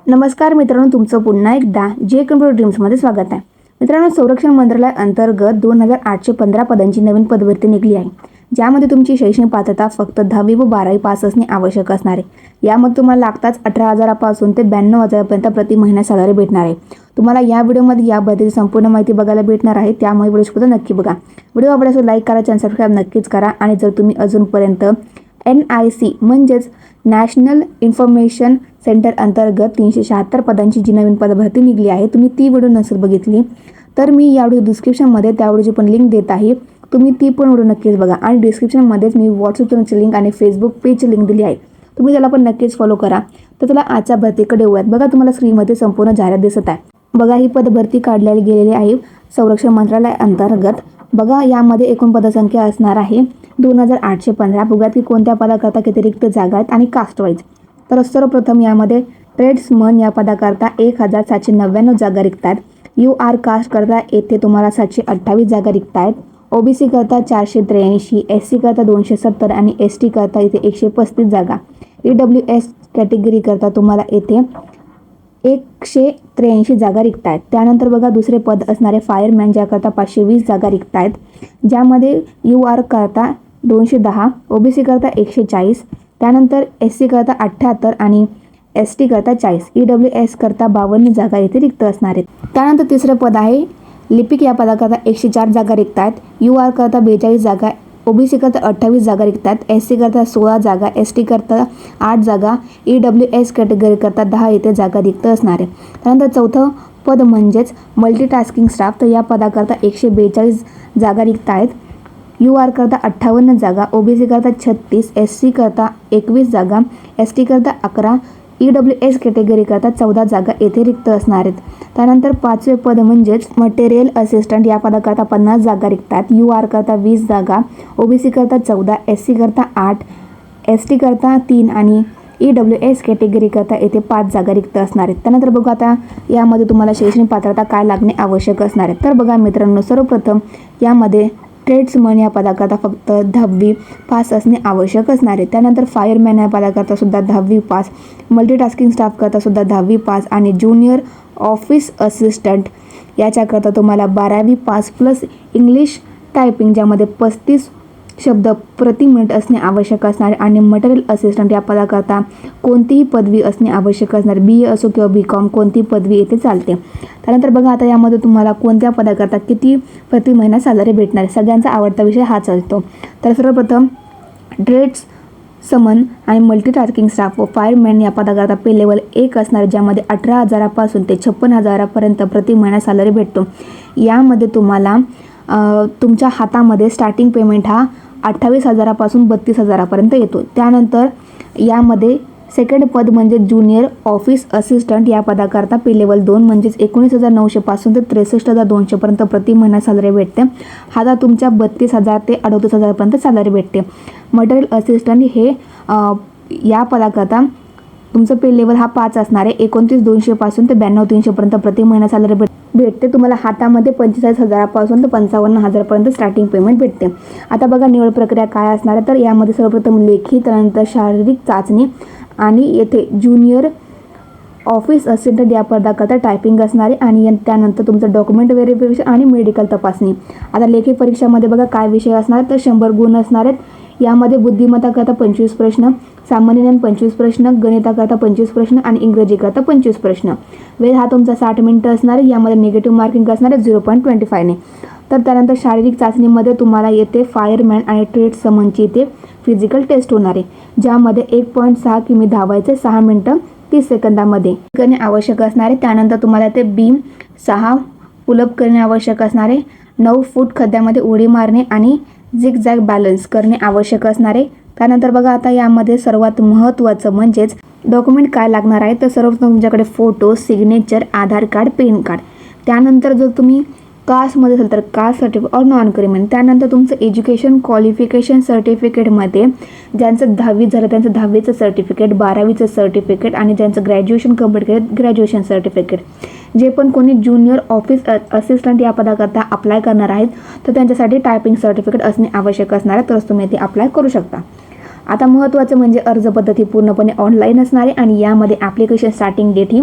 नमस्कार मित्रांनो, तुमचं पुन्हा एकदा जे कम्प्युटर ड्रीम्समध्ये स्वागत आहे. मित्रांनो, संरक्षण मंत्रालय अंतर्गत 2815 पदांची नवीन पदभरती निघली आहे, ज्यामध्ये तुमची शैक्षणिक पात्रता फक्त 10वी व 12वी पास असणे आवश्यक असणार आहे. यामध्ये तुम्हाला लागताच 18,000 पासून ते 92,000 पर्यंत प्रति महिना सॅलरी भेटणार आहे. तुम्हाला या व्हिडिओमध्ये या भरतीची संपूर्ण माहिती बघायला भेटणार आहे, त्यामुळे व्हिडिओ सुद्धा नक्की बघा. व्हिडिओ आवडल्यास लाईक करा, चॅनल सबस्क्राईब नक्कीच करा. आणि जर तुम्ही अजूनपर्यंत NIC म्हणजेच नॅशनल इन्फॉर्मेशन सेंटर अंतर्गत 376 पदांची जी नवीन पदभरती निघली आहे, तुम्ही ती व्हिडिओ नसेल बघितली तर मी या व्हिडिओ डिस्क्रिप्शनमध्ये त्या व्हिडिओची पण लिंक देत आहे. तुम्ही ती पण व्हिडिओ नक्कीच बघा. आणि डिस्क्रिप्शनमध्येच मी व्हॉट्सअप चॅनलची लिंक आणि फेसबुक पेजची लिंक दिली आहे, तुम्ही त्याला पण नक्कीच फॉलो करा. तर चला आजच्या भरतीकडे येऊयात. बघा, तुम्हाला स्क्रीनमध्ये संपूर्ण जाहिरात दिसत आहे. बघा, ही पदभरती काढलेली गेलेली आहे संरक्षण मंत्रालय अंतर्गत. बघा, यामध्ये एकूण पदसंख्या असणार आहे 2815. बघा की कोणत्या पदाकरता किती रिक्त जागा आहेत आणि कास्ट वाईज. तर सर्वप्रथम यामध्ये ट्रेड्समन या पदाकरता 1799 जागा रिक्त आहेत. UR कास्ट करता येथे तुम्हाला 728 जागा रिक्त आहेत. OBC करता 483, SC करता 270 आणि ST करता इथे 135 जागा. EWS कॅटेगरी करता तुम्हाला येथे 183 जागा रिक्त आहेत. त्यानंतर बघा, दुसरे पद असणारे फायरमॅन ज्याकरता 520 जागा रिक्त आहेत, ज्यामध्ये UR करता 210, OBC करता 140, त्यानंतर SC करता 78 आणि ST करता 40, EWS करता 52 जागा येथे रिक्त असणार आहेत. त्यानंतर तिसरे पद आहे लिपिक या पदाकरता 104 जागा रिक्त आहेत. UR करता 42 जागा, OBC करता 28 जागा रिक्त आहेत, SC करता 16 जागा, ST करता 8 जागा, EWS कॅटेगरी करता 10 येथे जागा रिक्त असणार आहे. त्यानंतर चौथं पद म्हणजेच मल्टीटास्किंग स्टाफ. तर या पदाकरता 142 जागा रिक्त आहेत. UR करता 58 जागा, OBC करता 36, SC करता 21 जागा, ST करता 11, EWS कॅटेगरी करता 14 जागा येथे रिक्त असणार आहेत. त्यानंतर पाचवे पद म्हणजेच मटेरियल असिस्टंट या पदाकरता 50 जागा रिक्त आहेत. UR करता 20 जागा, OBC करता 14, SC करता 8, ST करता 3 आणि EWS कॅटेगरी करता येथे 5 जागा रिक्त असणार आहेत. त्यानंतर बघू आता यामध्ये तुम्हाला शैक्षणिक पात्रता काय लागणे आवश्यक असणार आहे. तर बघा मित्रांनो, सर्वप्रथम यामध्ये ट्रेड्समन या पदाकरता फक्त 10वी पास असणे आवश्यक असणार आहे. त्यानंतर फायरमॅन या पदाकरता सुद्धा 10वी पास, मल्टीटास्किंग स्टाफ करता सुद्धा 10वी पास आणि ज्युनियर ऑफिस असिस्टंट याच्याकरता तुम्हाला 12वी पास प्लस इंग्लिश टायपिंग ज्यामध्ये 35 शब्द प्रति मिनिट असणे आवश्यक असणार. आणि मटेरियल असिस्टंट या पदाकरता कोणतीही पदवी असणे आवश्यक असणार, BA असो किंवा BCom कोणती पदवी येथे चालते. त्यानंतर बघा, आता यामध्ये तुम्हाला कोणत्या पदाकरता किती प्रति महिना सॅलरी भेटणार आहे. सगळ्यांचा आवडता विषय हाच असतो. तर सर्वप्रथम ट्रेड्स समन आणि मल्टीटास्किंग स्टाफ व फायरमॅन या पदाकरता पे लेवल 1 असणार, ज्यामध्ये 18,000 पासून ते 56,000 पर्यंत प्रति महिना सॅलरी भेटतो. यामध्ये तुम्हाला तुमच्या हातामध्ये स्टार्टिंग पेमेंट हा 28,000 पासून 32,000 पर्यंत येतो. त्यानंतर यामध्ये सेकंड पद म्हणजे ज्युनियर ऑफिस असिस्टंट या पदाकरता पे लेवल 2 म्हणजेच 19,900 पासून ते 63,200 पर्यंत प्रति महिना सॅलरी भेटते. हातात तुमच्या 32,000 ते 38,000 पर्यंत सॅलरी भेटते. मटेरियल असिस्टंट हे या पदाकरता तुमचं पे लेवल हा 5 असणार आहे. 29,200 पासून ते 92,300 पर्यंत प्रति महिना सॅलरी भेटते. तुम्हाला हातामध्ये 45,000 पासून ते 55,000 पर्यंत स्टार्टिंग पेमेंट भेटते. आता बघा, निवड प्रक्रिया काय असणार आहे. तर यामध्ये सर्वप्रथम लेखी, त्यानंतर शारीरिक चाचणी आणि येथे ज्युनियर ऑफिस असिस्टंट या पदाकरता टायपिंग असणार आहे. आणि त्यानंतर तुमचं डॉक्युमेंट व्हेरिफिकेशन आणि मेडिकल तपासणी. आता लेखी परीक्षामध्ये बघा काय विषय असणार, तर 100 गुण असणार आहेत. यामध्ये बुद्धिमत्ताकरता 25 प्रश्न, सामान्य ज्ञान 25 प्रश्न, गणिताकरता 25 प्रश्न आणि इंग्रजीकरता 25 प्रश्न. वेळ हा तुमचा 60 मिनिटं असणार आहे. यामध्ये निगेटिव्ह मार्किंग असणार आहे 0.25 ने. तर त्यानंतर शारीरिक चाचणीमध्ये तुम्हाला येथे फायरमॅन आणि ट्रेड्समनची इथे फिजिकल टेस्ट होणार आहे, ज्यामध्ये 1.6 किमी धावायचे 6 मिनिटं 30 सेकंदामध्ये करणे आवश्यक असणार आहे. त्यानंतर तुम्हाला ते बीम 6 पुलअप करणे आवश्यक असणार आहे. 9 फूट खड्ड्यामध्ये उडी मारणे आणि झिगझॅग बॅलन्स करणे आवश्यक असणार आहे. त्यानंतर बघा, आता यामध्ये सर्वात महत्त्वाचं म्हणजेच डॉक्युमेंट काय लागणार आहे. तर सर्वप्रथम तुमच्याकडे फोटो, सिग्नेचर, आधार कार्ड, पॅन कार्ड. त्यानंतर जर तुम्ही कास्टमध्ये असेल तर कास्ट सर्टिफिकेट और नॉन क्रिमिनल. त्यानंतर तुमचं एज्युकेशन क्वालिफिकेशन सर्टिफिकेटमध्ये ज्यांचं 10वी झालं त्यांचं 10वीचं सर्टिफिकेट, 12वीचं सर्टिफिकेट आणि ज्यांचं ग्रॅज्युएशन कंप्लीट केलं ग्रॅज्युएशन सर्टिफिकेट. जे पण कोणी ज्युनियर ऑफिस असिस्टंट या पदाकरता अप्लाय करणार आहेत तर त्यांच्यासाठी टायपिंग सर्टिफिकेट असणे आवश्यक असणार आहे, तरच तुम्ही ते अप्लाय करू शकता. आता महत्त्वाचं म्हणजे अर्ज पद्धती पूर्णपणे ऑनलाईन असणार आहे आणि यामध्ये ॲप्लिकेशन स्टार्टिंग डेट ही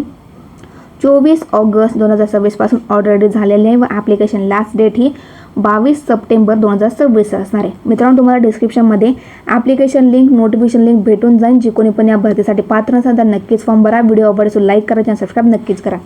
24 ऑगस्ट 2026 पासून ऑलरेडी झालेले आहे व ॲप्लिकेशन लास्ट डेट ही 22 सप्टेंबर 2026 असणार आहे. मित्रांनो, तुम्हाला डिस्क्रिप्शनमध्ये ॲप्लिकेशन लिंक, नोटिफिकेशन लिंक भेटून जाईल. जी कोणी पण या भरतीसाठी पात्र असाल तर नक्कीच फॉर्म भरा. व्हिडिओ आवडल्यास लाईक करा आणि सबस्क्राईब नक्कीच करा.